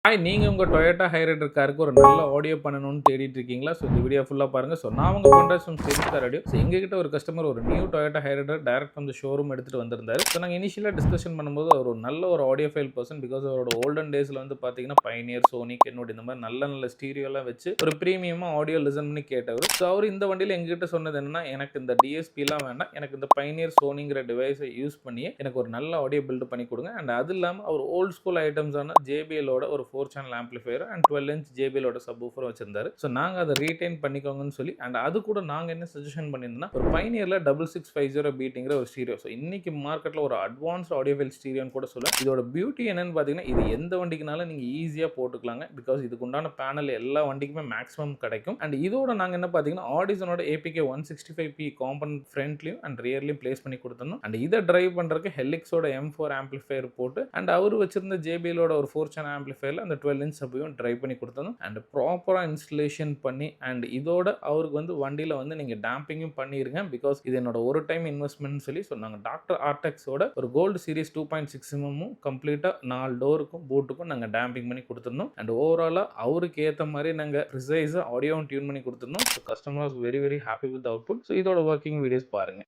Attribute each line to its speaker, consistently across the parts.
Speaker 1: Hi, நீங்க உங்க Toyota Hyryder காருக்கு ஒரு நல்ல ஆடியோ பண்ணணும்னு தேடிட்டு இருக்கீங்களா? ஸோ இந்த வீடியோ ஃபுல்லா பாருங்க. ஸோ நான் உங்க பொன்ராஜ் ஃப்ரம் ஸ்டேரிங்ஸ்டார் ஆடியோ. ஸோ எங்ககிட்ட ஒரு கஸ்டமர் ஒரு new Toyota Hyryder direct from the showroom எடுத்துட்டு வந்திருந்தாரு. ஸோ நாங்க இனிஷியலா டிஸ்கஷன் பண்ணும்போது அவர் ஒரு நல்ல ஒரு ஆடியோ ஃபைல் பர்சன். பிகாஸ் அவரோட ஓல்டன் டேஸ்ல வந்து பாத்தீங்கன்னா பைனியர், சோனி, கென்வுட் இந்த மாதிரி நல்ல நல்ல ஸ்டீரியோலாம் வச்சு ஒரு பிரீமியமா ஆடியோ லிசன் பண்ணி கேட்டவர். ஸோ அவர் இந்த வண்டியில எங்ககிட்ட சொன்னது என்னன்னா, எனக்கு இந்த டிஎஸ்பிலாம் வேண்டாம், எனக்கு இந்த பைனியர் சோனிங்கிற டிவைஸை யூஸ் பண்ணி எனக்கு ஒரு நல்ல ஆடியோ பில்ட் பண்ணி கொடுங்க. அண்ட் அது இல்லாமல் அவர் ஓல்ட் ஸ்கூல் ஐட்டம்ஸான ஜேபிஎலோட ஒரு 4 சேனல் ஆம்பிளிஃபையர் அண்ட் 12 இன்ச் ஜேபிஎலோட சப்வூஃபர் வச்சிருந்தாரு. ஸோ நாங்கள் அதை ரீடைன் பண்ணிக்கோங்கன்னு சொல்லி அண்ட் அது கூட நாங்கள் என்ன சஜஷன் பண்ணியிருந்தோம்னா, ஒரு பைனியர்ல 6650 பீட்டிங்கிற ஒரு ஸ்டீரியோ. ஸோ இன்னைக்கு மார்க்கெட்டில் ஒரு அட்வான்ஸ்ட் ஆடியோஃபைல் ஸ்டீரியோன்னு கூட சொல்ல. இதோட பியூட்டி என்னன்னு பார்த்தீங்கன்னா, இது எந்த வண்டிக்குனாலும் நீங்கள் ஈஸியாக போட்டுக்கலாங்க. பிகாஸ் இதுக்கு உண்டான பேனல் எல்லா வண்டிக்குமே மேக்ஸிமம் கிடைக்கும். அண்ட் இதோட நாங்கள் என்ன பார்த்தீங்கன்னா, ஆடிசனோட ஏபிகே 165p காம்பனன்ட் ஃப்ரண்ட்லையும் அண்ட் ரியர்லையும் பிளேஸ் பண்ணி கொடுத்துருந்தோம். அண்ட் இதை டிரைவ் பண்ணுறதுக்கு ஹெலிக்ஸோட M4 ஆம்பிளிஃபையர் போட்டு அண்ட் அவர் வச்சிருந்த ஜேபிஎலோட ஒரு 4 சேனல் ஆம்பிளிஃபையர்ல அந்த 12 இன்ச் சப்பையும் ட்ரைவ் பண்ணி கொடுத்தோம். அண்ட் ப்ராப்பரா இன்ஸ்டலேஷன் பண்ணி அண்ட் இதோட அவருக்கு வந்து வண்டியில வந்து நீங்க டேம்பிங்கும் பண்ணிருங்க. பிகாஸ் இது என்னோட ஒரு டைம் இன்வெஸ்ட்மெண்ட் சொல்லி சொன்னாங்க. டாக்டர் ஆர்டெக்ஸோட ஒரு கோல்டு சீரிஸ் 2.6 mm கம்ப்ளீட்டா 4 டோருக்கும் பூட்டுக்கும் நாங்க டேம்பிங் பண்ணி கொடுத்துருந்தோம். அண்ட் ஓவராலா அவருக்கு ஏற்ற மாதிரி நாங்க ப்ரிசைஸா ஆடியோவும் டியூன் பண்ணி கொடுத்துருந்தோம். So customers very very happy with output. So இதோட ஒர்க்கிங் வீடியோஸ் பாருங்க.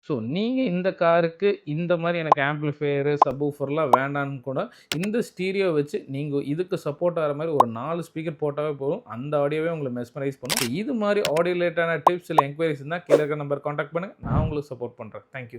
Speaker 1: ஸோ நீங்கள் இந்த காருக்கு இந்த மாதிரி எனக்கு ஆம்பிளிஃபையரு சப்வூஃபர்லாம் வேண்டான்னு கூட இந்த ஸ்டீரியோ வச்சு நீங்கள் இதுக்கு சப்போர்ட் ஆகிற மாதிரி ஒரு 4 ஸ்பீக்கர் போட்டாவே போதும். அந்த ஆடியோவே உங்களை மெஸ்மரைஸ் பண்ணும். இது மாதிரி ஆடியோ ரிலேட்டான டிப்ஸ் இல்லை என்கொயரிஸ் இருந்தால் கீழே இருக்க நம்பர் கான்டாக்ட் பண்ணுங்கள். நான் உங்களுக்கு சப்போர்ட் பண்ணுறேன். தேங்க்யூ.